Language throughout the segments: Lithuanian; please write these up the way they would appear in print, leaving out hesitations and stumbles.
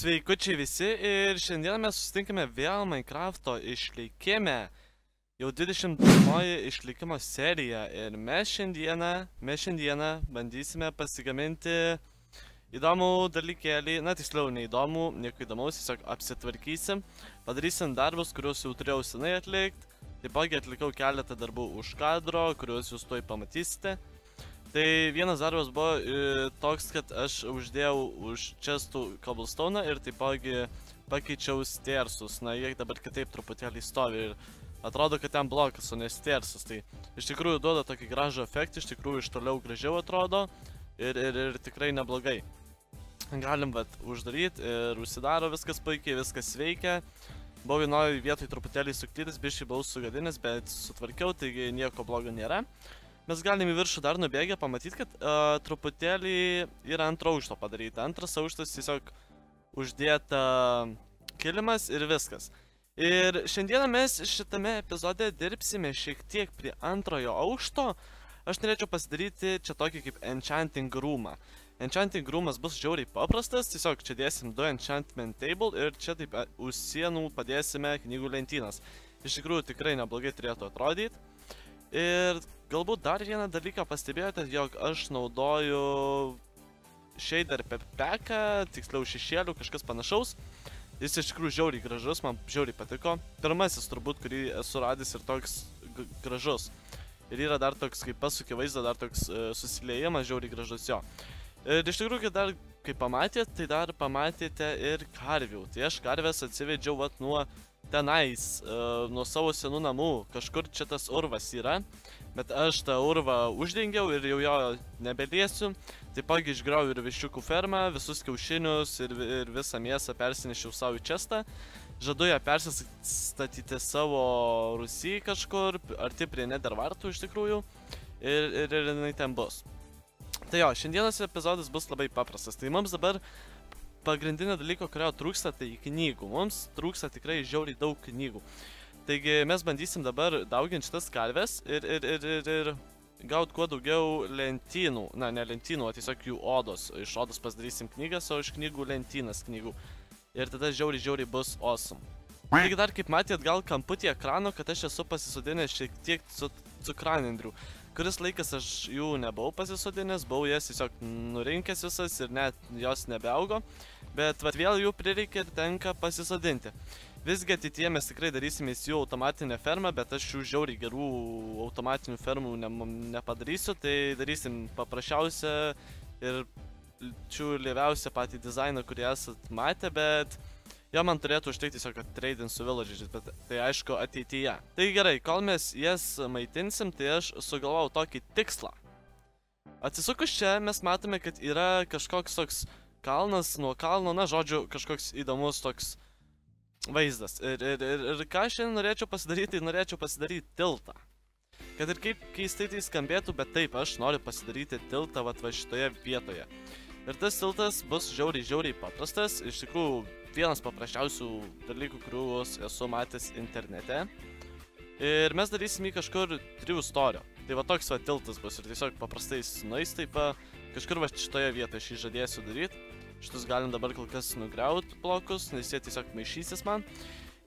Sveikučiai visi ir šiandieną mes susitinkame vėl Minecrafto išlikime. Jau 21 išlikimo serija ir mes šiandieną bandysime pasigaminti įdomų dalykėlį, na tiksliau neįdomų, nieko įdomaus, tiesiog apsitvarkysim, padarysim darbus, kuriuos jau turėjau senai atlikti, taipogi atlikau keletą darbų už kadro, kuriuos jūs tuoj pamatysite. Tai vienas darbas buvo toks, kad aš uždėjau už chestų cobblestone'ą ir taipogi pakeičiau stėrsus. Na, jie dabar kitaip truputėlį stovi ir atrodo, kad ten blokas, o ne stėrsas. Tai iš tikrųjų duoda tokį gražų efektą, iš tikrųjų iš toliau gražiau atrodo ir tikrai neblogai. Galim uždaryti ir užsidaro, viskas puikiai, viskas veikia. Buvau vienoj vietoj truputėlį suklydęs, biškai buvau sugadinęs, bet sutvarkiau, taigi nieko blogo nėra. Mes galim į viršų dar nubėgę pamatyti, kad truputėlį yra antro aukšto padaryta. Antras aukštas tiesiog uždėta kilimas ir viskas. Ir šiandieną mes šitame epizode dirbsime šiek tiek prie antrojo aukšto. Aš norėčiau pasidaryti čia tokį kaip enchanting roomą. Enchanting roomas bus žiauriai paprastas, tiesiog čia dėsim 2 enchantment table ir čia taip už sienų padėsime knygų lentynas. Iš tikrųjų tikrai neblogai turėtų atrodyti. Ir galbūt dar vieną dalyką pastebėjote, jog aš naudoju shader packą, tiksliau šešėlių, kažkas panašaus. Jis iš tikrųjų žiauriai gražus, man žiauriai patiko. Pirmasis turbūt, kurį esu radęs ir toks gražus. Ir yra dar toks, kaip pasukė vaizdą, dar toks susiliejimas žiauriai gražus jo. Ir iš tikrųjų, kai dar kai pamatėte, tai dar pamatėte ir karvių. Tai aš karvės atsivedžiau nuo tenais, nuo savo senų namų, kažkur čia tas urvas yra, bet aš tą urvą uždengiau ir jau jo nebeliesiu. Taipogi išgrauju ir viščiukų fermą, visus kiaušinius ir visą mėsą persinešiau savo į chestą. Žadu ją persistatyti savo rūsį kažkur, arti prie Nethervartų iš tikrųjų, ir jinai ten bus. Tai jo, šiandienos epizodas bus labai paprastas, tai mums dabar pagrindinio dalyko, kurio trūksta, tai knygų. Mums trūksta tikrai žiauriai daug knygų. Taigi mes bandysim dabar dauginti šitas karves ir gauti kuo daugiau lentynų. Na, ne lentynų, o tiesiog jų odos. Iš odos pasidarysim knygas, o iš knygų lentynas knygų. Ir tada žiauriai bus awesome. Taigi dar kaip matėt gal kamputį ekrano, kad aš esu pasisodinęs šiek tiek cukranendrių. Kuris laikas aš jų nebuvau pasisodinęs, buvau jas tiesiog nurinkęs visas ir net jos nebeaugo. Bet vėl jų prireikia ir tenka pasisodinti. Visgi ateityje mes tikrai darysimės jų automatinę fermą, bet aš jų žiauriai gerų automatinių fermų nepadarysiu. Tai darysim paprasčiausią ir šių lėviausią patį dizainą, kurį esat matę, bet jo man turėtų užteikti tiesiog trading su village'ais, bet tai aišku ateityje. Tai gerai, kol mes jas maitinsim, tai aš sugalvojau tokį tikslą. Atsisukus čia mes matome, kad yra kažkoks toks kalnas nuo kalno, na žodžiu, kažkoks įdomus toks vaizdas. Ir ką šiandien norėčiau pasidaryti, tai norėčiau pasidaryti tiltą. Kad ir kaip keistai tai skambėtų, bet taip, aš noriu pasidaryti tiltą va šitoje vietoje. Ir tas tiltas bus žiauriai paprastas, iš tikrųjų vienas paprasčiausių dalykų, kuriuos esu matęs internete. Ir mes darysim jį kažkur 3 storio. Tai va toks va tiltas bus ir tiesiog paprastais nueis taip kažkur va šitoje vietoje aš jį žadėsiu daryti. Šitus galim dabar kol kas nugriauti blokus, nes jie tiesiog maišysis man.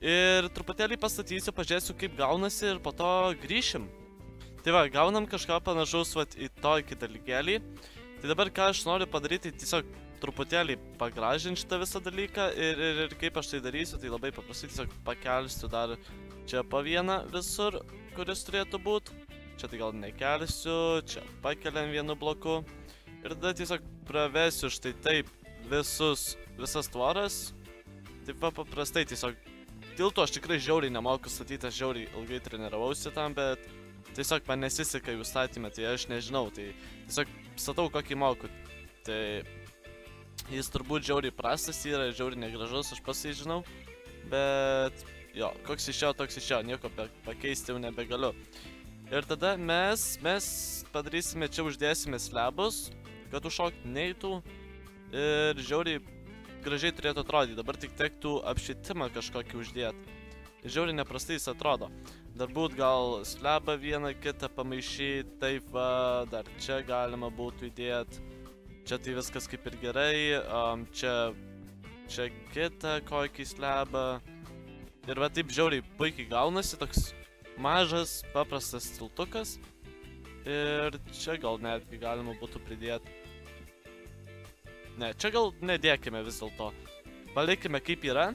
Ir truputėlį pastatysiu, pažiūrėsiu kaip gaunasi ir po to grįšim. Tai va, gaunam kažką panašaus va į tokį dalykėlį. Tai dabar ką aš noriu padaryti, tiesiog truputėlį pagražinti šitą visą dalyką ir kaip aš tai darysiu, tai labai paprastai tiesiog pakelsiu dar čia po vieną visur, kuris turėtų būti. Čia tai gal nekelsiu, čia pakeliam vienu bloku ir tada tiesiog pravesiu štai taip visas tvoras. Taip paprastai tiesiog tilto aš tikrai žiauriai nemoku statyti, aš žiauriai ilgai treniravausi tam, bet tiesiog man nesiseka jų statymę, tai aš nežinau, tai tiesiog statau kokį moku. Tai jis turbūt žiauriai prastas yra, žiauriai negražus, aš pats jį žinau. Bet jo, koks iš jo, toks iš jo, nieko pakeisti jau nebegaliu. Ir tada mes padarysime, čia uždėsime slabus, kad užšokti neitų. Ir žiauriai gražiai turėtų atrodyti, dabar tik tektų apšvietimą kažkokį uždėti. Žiauriai neprastai jis atrodo. Dar būt gal slabą vieną kitą pamaišyti, taip va, dar čia galima būtų įdėti. Čia tai viskas kaip ir gerai, čia čia kitą kokį slabą. Ir va taip žiauriai puikiai gaunasi, toks mažas, paprastas tiltukas. Ir čia gal netgi galima būtų pridėti. Ne, čia gal nedėkime vis dėlto. Palikime kaip yra.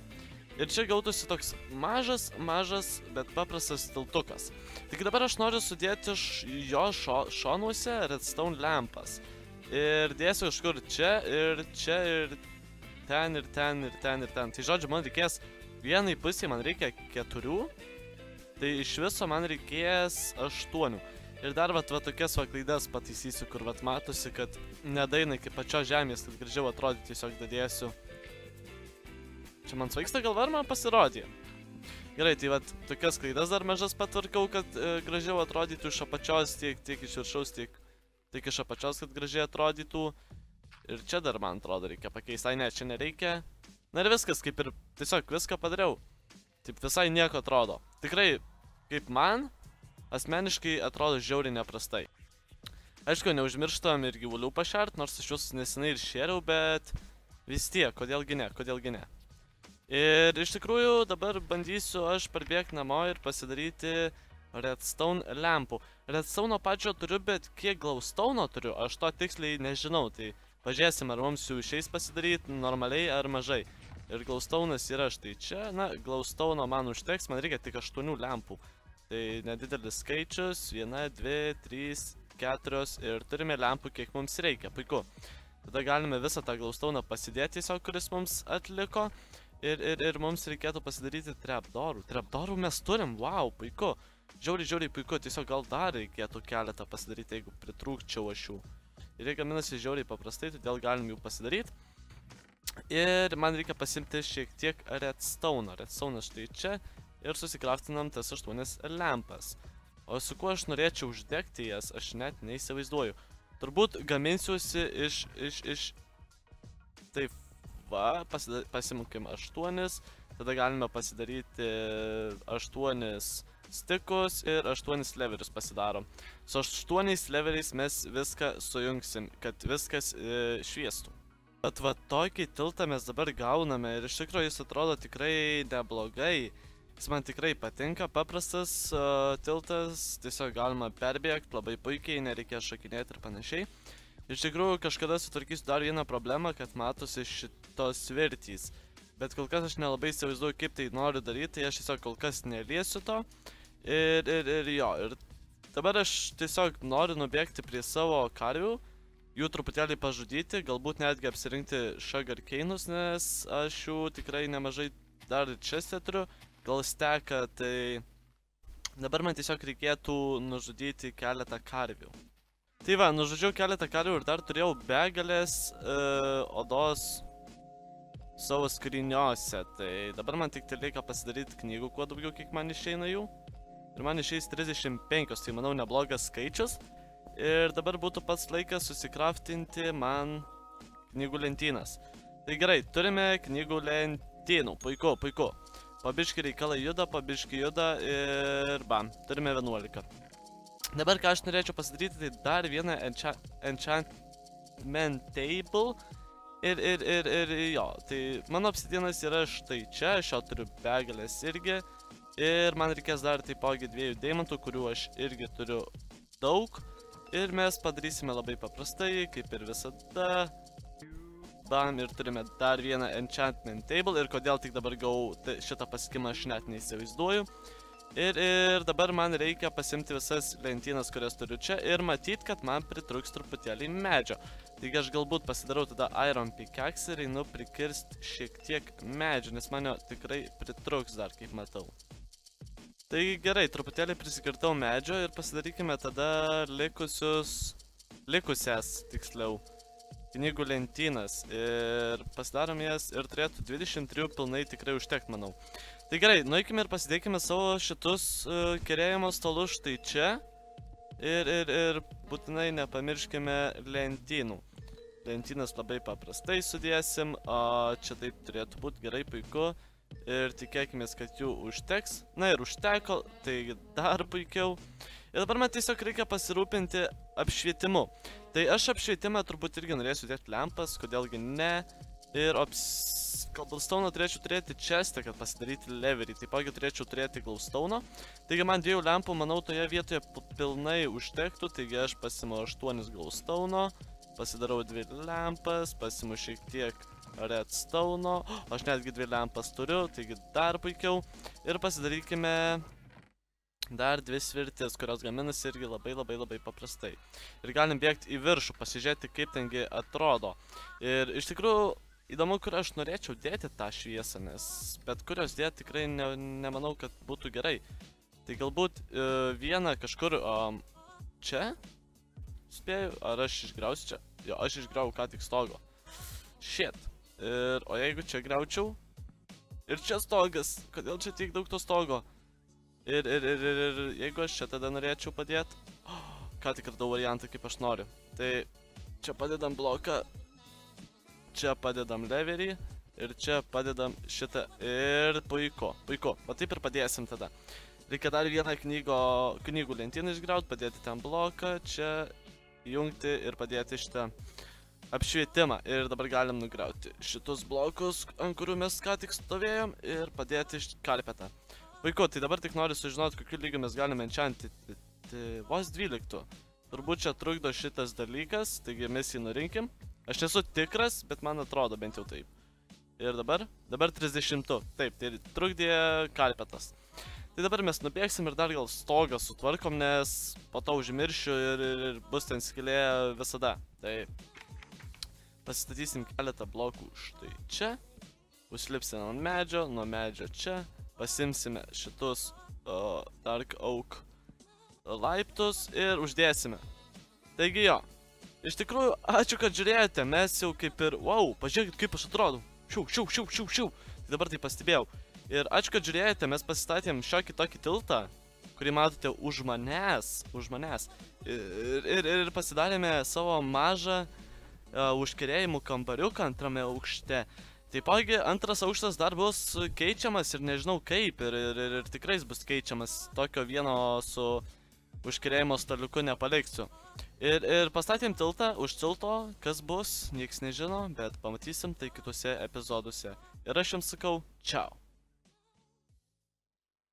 Ir čia gautųsi toks mažas, bet paprastas tiltukas. Tik dabar aš noriu sudėti jo šonuose redstone lempas. Ir dėsiu kažkur čia, ir ten, ir ten. Tai žodžiu, man reikės vienai pusėje, man reikia 4. Tai iš viso man reikės 8. Ir dar va tokias va klaidas pataisysiu, kur va matosi, kad nedaina iki pačios žemės, kad gražiau atrodyti, tiesiog dadėsiu. Čia man svaigsta galva, ar man pasirodė? Gerai, tai va tokias klaidas dar mažas patvarkau, kad gražiau atrodytų iš apačios, tiek iš viršaus, tiek iš apačios, kad gražiai atrodytų. Ir čia dar, man atrodo, reikia pakeisti. Ai ne, čia nereikia. Na ir viskas, kaip ir tiesiog viską padariau. Taip visai nieko atrodo. Tikrai, kaip man, asmeniškai atrodo žiauriai neprastai. Aišku, neužmirštam ir gyvulių pašert, nors aš juos nesenai ir šėriau, bet vis tiek, kodėlgi ne. Ir iš tikrųjų dabar bandysiu aš parbėgti namo ir pasidaryti redstone lempų. Redstone pačio turiu, bet kiek glowstone turiu, aš to tiksliai nežinau. Tai pažiūrėsim, ar mums jų išeis pasidaryti normaliai ar mažai. Ir glowstone'as yra štai čia. Na, glowstone'o man užteks, man reikia tik 8 lempų. Tai nedidelis skaičius, 1, 2, 3, 4 ir turime lempų, kiek mums reikia. Puiku. Tada galime visą tą glowstone'ą pasidėti tiesiog, kuris mums atliko. Ir mums reikėtų pasidaryti trapdoorų. Trapdoorų mes turim, wow, puiku. Žiauriai puiku, tiesiog gal dar reikėtų keletą pasidaryti, jeigu pritrūkčiau aš jų. Ir jie gaminasi žiauriai paprastai, todėl galim jų pasidaryti. Ir man reikia pasimti šiek tiek redstone. Redstone'as štai čia ir susikraftinam tas 8 lempas. O su kuo aš norėčiau uždegti jas, aš net neįsivaizduoju. Turbūt gaminsiuosi iš... Taip. Va, pasimukim 8, tada galime pasidaryti 8 stikus ir 8 leverius pasidarom. Su 8 leveriais mes viską sujungsim, kad viskas šviestų. Bet va tokį tiltą mes dabar gauname ir iš tikrųjų jis atrodo tikrai neblogai. Jis man tikrai patinka, paprastas tiltas, tiesiog galima perbėgti labai puikiai, nereikia šokinėti ir panašiai. Iš tikrųjų, kažkada sutvarkysiu dar vieną problemą, kad matosi šitos virtys. Bet kol kas aš nelabai įsivaizduoju, kaip tai noriu daryti, tai aš tiesiog kol kas neliesiu to. Ir dabar aš tiesiog noriu nubėgti prie savo karvių, jų truputėlį pažudyti, galbūt netgi apsirinkti sugarcane'us, nes aš jų tikrai nemažai dar čia turiu, gal steka, tai dabar man tiesiog reikėtų nužudyti keletą karvių. Tai va, nužudžiau keletą karvių ir dar turėjau begalės odos savo skryniose. Tai dabar man tik reikia pasidaryti knygų kuo daugiau, kiek man išeina jų. Ir man išeis 35, tai manau neblogas skaičius. Ir dabar būtų pats laikas susikraftinti man knygų lentynas. Tai gerai, turime knygų lentynų. Puiku. Pabiški reikalai juda, pabiški juda ir bam, turime 11. Dabar ką aš norėčiau pasidaryti, tai dar vieną enchantment table ir jo, tai mano obsidienas yra štai čia, aš jo turiu begalės irgi ir man reikės dar taipogi 2 deimantų, kurių aš irgi turiu daug ir mes padarysime labai paprastai, kaip ir visada. Bam, ir turime dar vieną enchantment table ir kodėl tik dabar gau šitą pasiekimą aš net neįsivaizduoju. Ir dabar man reikia pasimti visas lentynas, kurias turiu čia ir matyt, kad man pritruks truputėlį medžio. Taigi aš galbūt pasidarau tada iron pickaxe ir einu prikirsti šiek tiek medžio, nes man jo tikrai pritruks dar, kaip matau. Taigi gerai, truputėlį prisikirtau medžio ir pasidarykime tada likusias, tiksliau, knygų lentynas ir pasidarom jas ir turėtų 23 pilnai tikrai užtekt, manau. Tai gerai, nueikime ir pasidėkime savo šitus kerėjimo stalus štai čia ir būtinai nepamirškime lentynų. Lentynas labai paprastai sudėsim, o čia taip turėtų būti gerai, puiku ir tikėkime, kad jų užteks. Na ir užteko, tai dar puikiau. Ir dabar man tiesiog reikia pasirūpinti apšvietimu. Tai aš apšvietimą turbūt irgi norėsiu dėti lempas, kodėlgi ne. Ir Cobblestone turėčiau turėti chestą, kad pasidaryti leverį. Taipogi turėčiau turėti glowstone. Taigi man 2 lempų, manau, toje vietoje pilnai užtektų. Taigi aš pasimu 8 glowstone, pasidarau 2 lempas, pasimu šiek tiek redstone. Aš netgi 2 lempas turiu, taigi dar puikiau. Ir pasidarykime dar 2 svirtis, kurios gaminasi irgi labai paprastai. Ir galim bėgti į viršų, pasižiūrėti, kaip tengi atrodo. Ir iš tikrųjų, įdomu, kur aš norėčiau dėti tą šviesą, nes bet kurios dėti tikrai nemanau, kad būtų gerai. Tai galbūt vieną kažkur čia, spėju, ar aš išgrausiu čia? Jo, aš išgrau ką tik stogo. Shit. O jeigu čia graučiau? Ir čia stogas. Kodėl čia tiek daug to stogo? Ir jeigu aš čia tada norėčiau padėti, ką tik radau variantą, kaip aš noriu. Tai čia padedam bloką, čia padedam leverį ir čia padedam šitą ir puiku. Va taip ir padėsim tada. Reikia dar vieną knygų lentyną išgrauti, padėti ten bloką, čia jungti ir padėti šitą apšvietimą. Ir dabar galim nugrauti šitus blokus, ant kurių mes ką tik stovėjom ir padėti karpetą. Puiku, tai dabar tik noriu sužinoti, kokiu lygiu mes galime enchantinti. Vos 12. Turbūt čia trukdo šitas dalykas, taigi mes jį nurinkim. Aš nesu tikras, bet man atrodo bent jau taip. Ir dabar 30. Taip, tai trukdė karpetas. Tai dabar mes nubėgsim ir dar gal stogą sutvarkom, nes po to užmiršiu ir bus ten skylė visada. Tai pasistatysim keletą blokų štai čia. Užlipsim ant medžio, nuo medžio čia. Pasimsime šitus Dark Oak laiptus ir uždėsime. Taigi jo, iš tikrųjų, ačiū, kad žiūrėjote, mes jau kaip ir, wow, pažiūrėkit, kaip aš atrodau. Šiau. Tai dabar tai pastebėjau. Ir ačiū, kad žiūrėjote, mes pasistatėm šiokį tokį tiltą, kurį matote už manęs. Ir pasidarėme savo mažą užkerėjimų kambariuką antrame aukšte. Taipogi, antras aukštas dar bus keičiamas ir nežinau kaip, ir tikrai bus keičiamas. Tokio vieno su užkerėjimo staliuku nepaliksiu. Ir pastatėm tiltą už tilto, kas bus, nieks nežino, bet pamatysim tai kitose epizoduose. Ir aš jums sakau, čiau.